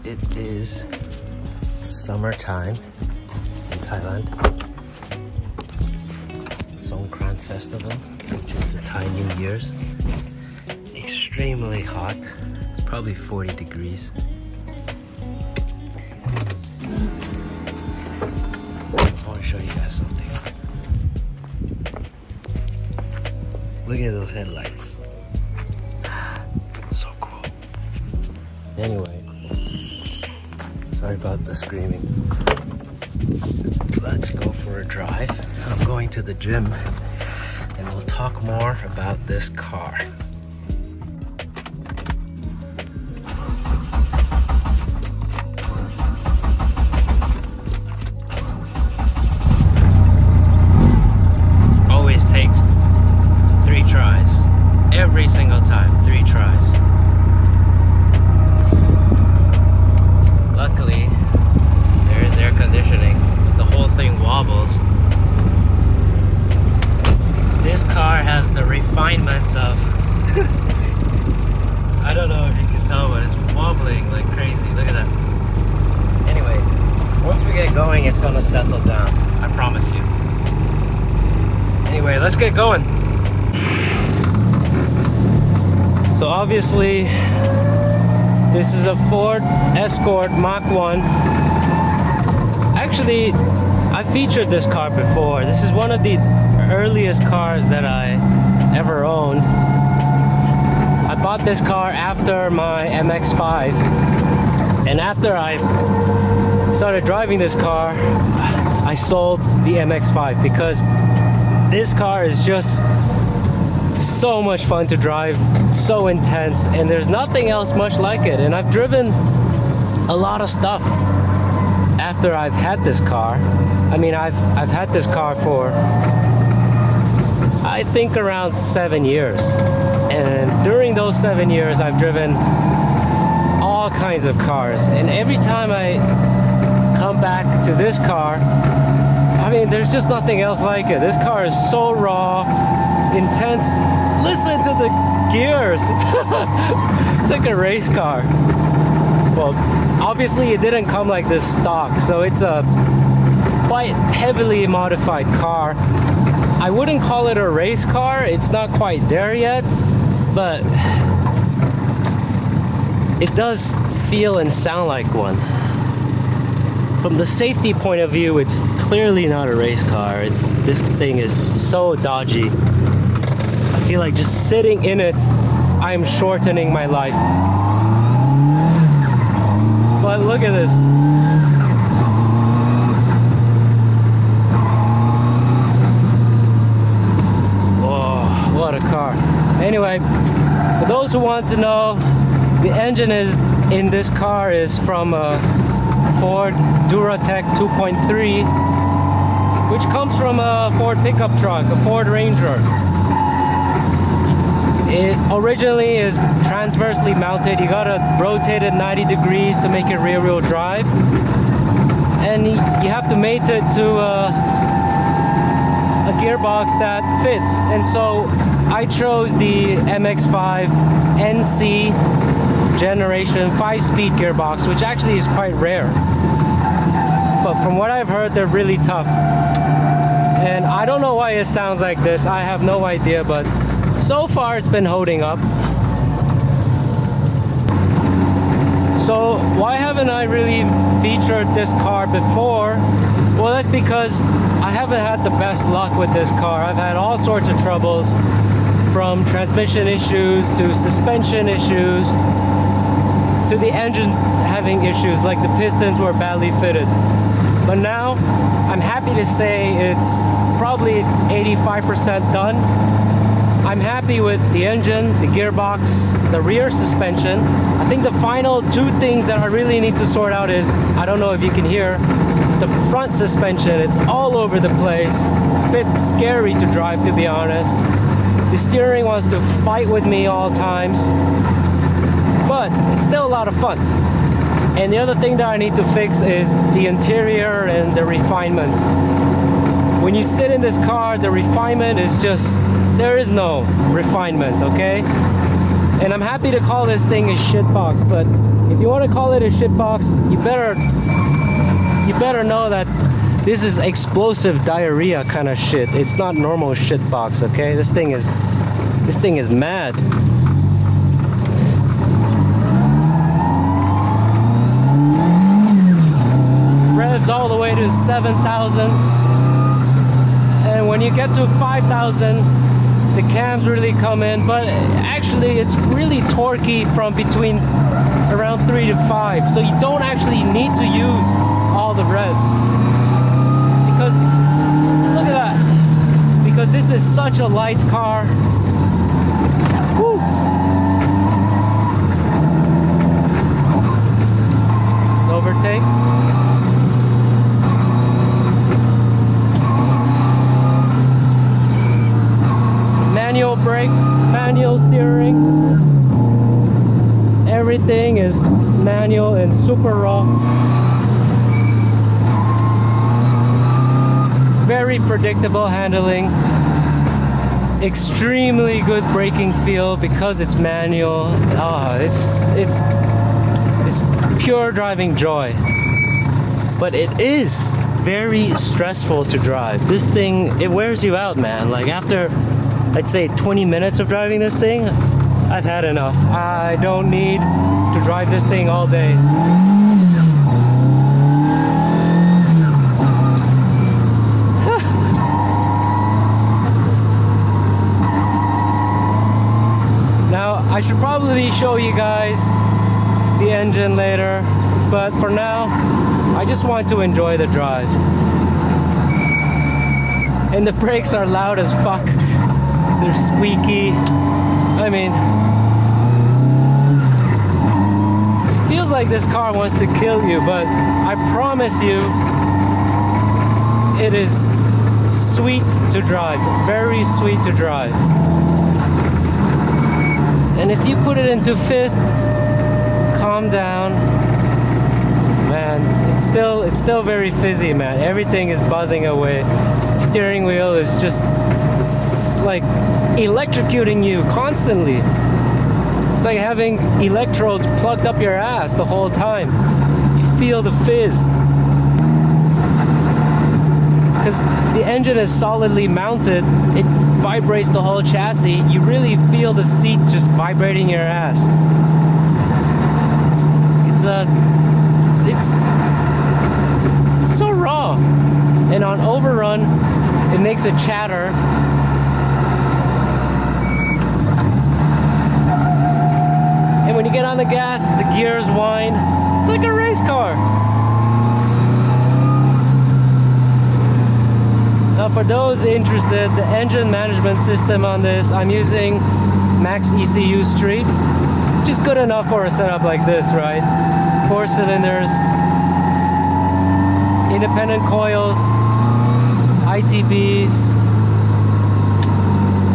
It is summertime in Thailand. Songkran Festival, which is the Thai New Year's. Extremely hot. It's probably 40 degrees. I want to show you guys something. Look at those headlights. So cool. Anyway, sorry about the screaming. Let's go for a drive. I'm going to the gym and we'll talk more about this car. Always takes 3 tries. Every single time, 3 tries. Luckily, there is air conditioning. The whole thing wobbles. This car has the refinement of I don't know if you can tell, but it's wobbling like crazy. Look at that. Anyway, once we get going, it's gonna settle down. I promise you. Anyway, let's get going. So obviously, this is a Ford Escort Mach 1. Actually, I featured this car before. This is one of the earliest cars that I ever owned. I bought this car after my MX-5. And after I started driving this car, I sold the MX-5 because this car is just so much fun to drive, so intense, and there's nothing else much like it. And I've driven a lot of stuff after I've had this car. I mean, I've had this car for I think around 7 years, and during those 7 years I've driven all kinds of cars, and every time I come back to this car, I mean, there's just nothing else like it. This car is so raw, intense. Listen to the gears. It's like a race car. Well, obviously it didn't come like this stock, so it's a quite heavily modified car. I wouldn't call it a race car. It's not quite there yet, but it does feel and sound like one. From the safety point of view, it's clearly not a race car. This thing is so dodgy. I feel like just sitting in it, I'm shortening my life. But look at this. Whoa, what a car. Anyway, for those who want to know, the engine in this car is from a Ford Duratec 2.3, which comes from a Ford pickup truck, a Ford Ranger. It originally is transversely mounted. You gotta rotate it 90 degrees to make it rear-wheel drive, and you have to mate it to a gearbox that fits. And so I chose the MX-5 NC generation 5-speed gearbox, which actually is quite rare. But from what I've heard, they're really tough. And I don't know why it sounds like this. I have no idea, but so far it's been holding up. So why haven't I really featured this car before? Well, that's because I haven't had the best luck with this car. I've had all sorts of troubles, from transmission issues to suspension issues to the engine having issues, like the pistons were badly fitted. But now I'm happy to say it's probably 85% done. I'm happy with the engine, the gearbox, the rear suspension. I think the final 2 things that I really need to sort out is, I don't know if you can hear, it's the front suspension. It's all over the place. It's a bit scary to drive, to be honest. The steering wants to fight with me all times, but it's still a lot of fun. And the other thing that I need to fix is the interior and the refinement. When you sit in this car, the refinement is just, there is no refinement, okay? And I'm happy to call this thing a shitbox, but if you want to call it a shitbox, you better know that this is explosive diarrhea kind of shit. It's not normal shitbox, okay? This thing is mad. Revs all the way to 7,000, and when you get to 5,000, the cams really come in, but actually it's really torquey from between around 3 to 5, so you don't actually need to use all the revs, because look at that, because this is such a light car. Woo. Let's overtake. Manual brakes, manual steering, everything is manual and super raw. Very predictable handling, extremely good braking feel because it's manual. Oh, it's pure driving joy. But it is very stressful to drive. This thing, it wears you out, man. Like after, I'd say 20 minutes of driving this thing, I've had enough. I don't need to drive this thing all day. Now, I should probably show you guys the engine later, but for now, I just want to enjoy the drive. And the brakes are loud as fuck. They're squeaky. I mean, it feels like this car wants to kill you, but I promise you, it is sweet to drive. Very sweet to drive. And if you put it into fifth, calm down, man, it's still very fizzy, man. Everything is buzzing away. Steering wheel is just like electrocuting you constantly. It's like having electrodes plugged up your ass the whole time. You feel the fizz. Because the engine is solidly mounted, it vibrates the whole chassis. You really feel the seat just vibrating your ass. It's so raw. And on overrun, it makes a chatter. And when you get on the gas, the gears whine. It's like a race car. Now for those interested, the engine management system on this, I'm using Max ECU Street, which is good enough for a setup like this, right? 4 cylinders, independent coils, ITBs.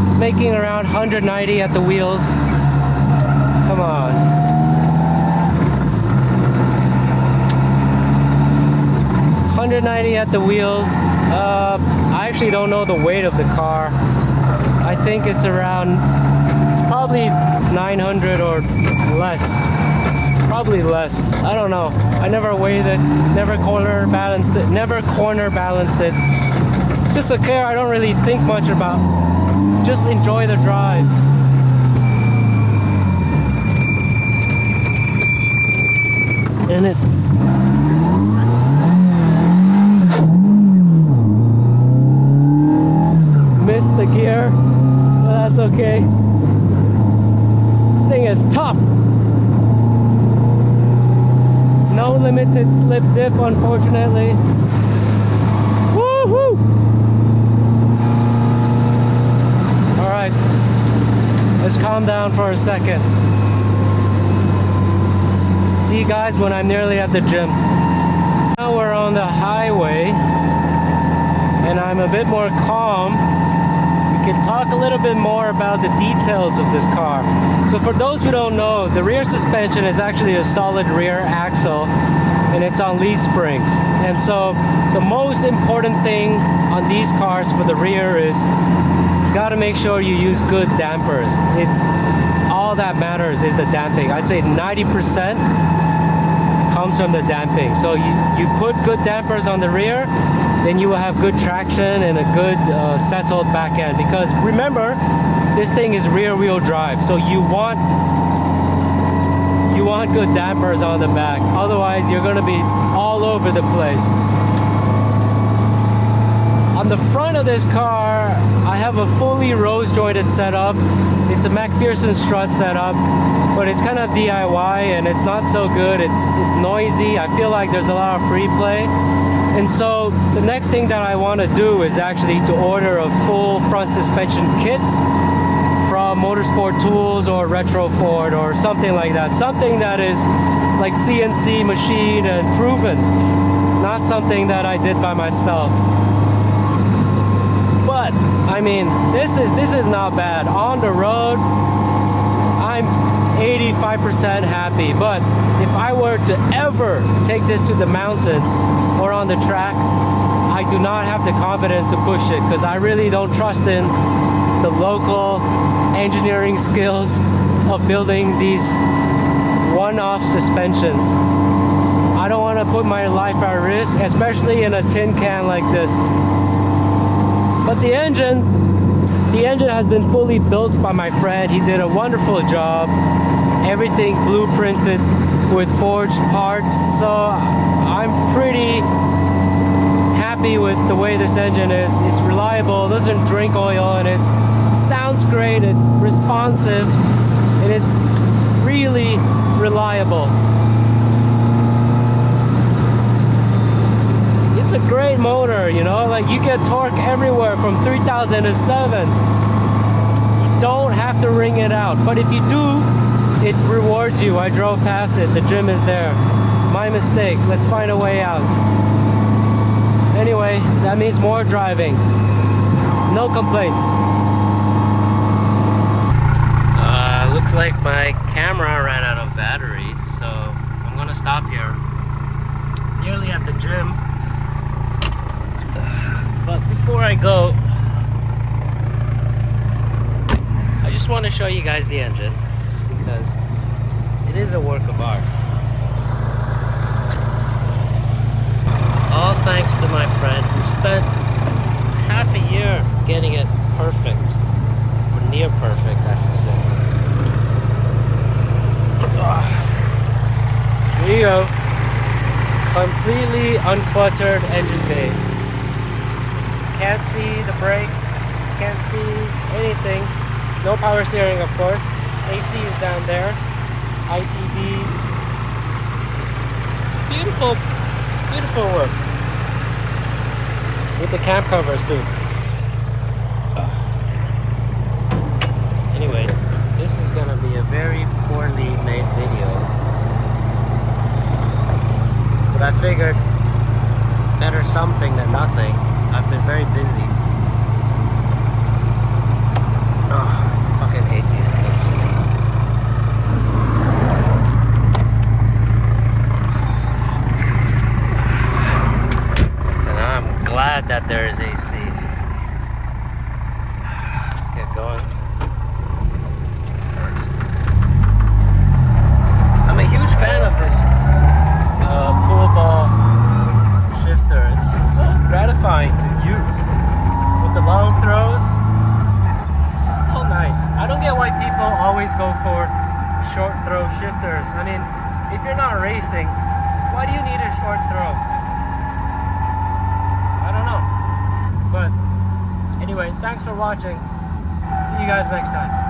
It's making around 190 at the wheels. Come on. $190 at the wheels. I actually don't know the weight of the car. I think it's probably 900 or less. Probably less. I don't know. I never weighed it, never corner balanced it. Just a car I don't really think much about. Just enjoy the drive. And it missed the gear, but that's okay. This thing is tough. No limited slip diff, unfortunately. Woohoo! All right, let's calm down for a second. See you guys when I'm nearly at the gym. Now we're on the highway and I'm a bit more calm. We can talk a little bit more about the details of this car. So for those who don't know, the rear suspension is actually a solid rear axle and it's on leaf springs. And so the most important thing on these cars for the rear is you gotta make sure you use good dampers. It's all that matters is the damping. I'd say 90% comes from the damping. So you put good dampers on the rear, then you will have good traction and a good settled back end. Because remember, this thing is rear wheel drive, so you want good dampers on the back. Otherwise, you're going to be all over the place. On the front of this car, I have a fully rose jointed setup. It's a McPherson strut setup, but it's kind of DIY and it's not so good. It's noisy. I feel like there's a lot of free play. And so the next thing that I want to do is actually to order a full front suspension kit from Motorsport Tools or Retro Ford or something like that. Something that is like CNC machined and proven, not something that I did by myself. But I mean, this is not bad. On the road, I'm 85% happy. But if I were to ever take this to the mountains or on the track, I do not have the confidence to push it because I really don't trust in the local engineering skills of building these one-off suspensions. I don't want to put my life at risk, especially in a tin can like this. But the engine has been fully built by my friend. He did a wonderful job. Everything blueprinted with forged parts. So I'm pretty happy with the way this engine is. It's reliable, doesn't drink oil, and it sounds great, it's responsive, and it's really reliable. It's a great motor, you know, like you get torque everywhere from 3,000 to 7. You don't have to wring it out, but if you do, it rewards you. I drove past it, the gym is there. My mistake, let's find a way out. Anyway, that means more driving. No complaints. Looks like my camera ran out of battery, so I'm gonna stop here. Nearly at the gym. But before I go, I just want to show you guys the engine, just because it is a work of art. All thanks to my friend who spent half a year getting it perfect, or near perfect, I should say. There you go. Completely uncluttered engine bay. Can't see the brakes, can't see anything. No power steering, of course. AC is down there. ITBs. Beautiful, beautiful work. With the cam covers too. Anyway, this is gonna be a very poorly made video. But I figured better something than nothing. I've been very busy. Oh, I fucking hate these things. And I'm glad that there is AC. Let's get going. I'm a huge fan of this pull ball shifter. It's so gratifying to use with the long throws. It's so nice. I don't get why people always go for short throw shifters. I mean, if you're not racing, why do you need a short throw? I don't know. But anyway, thanks for watching. See you guys next time.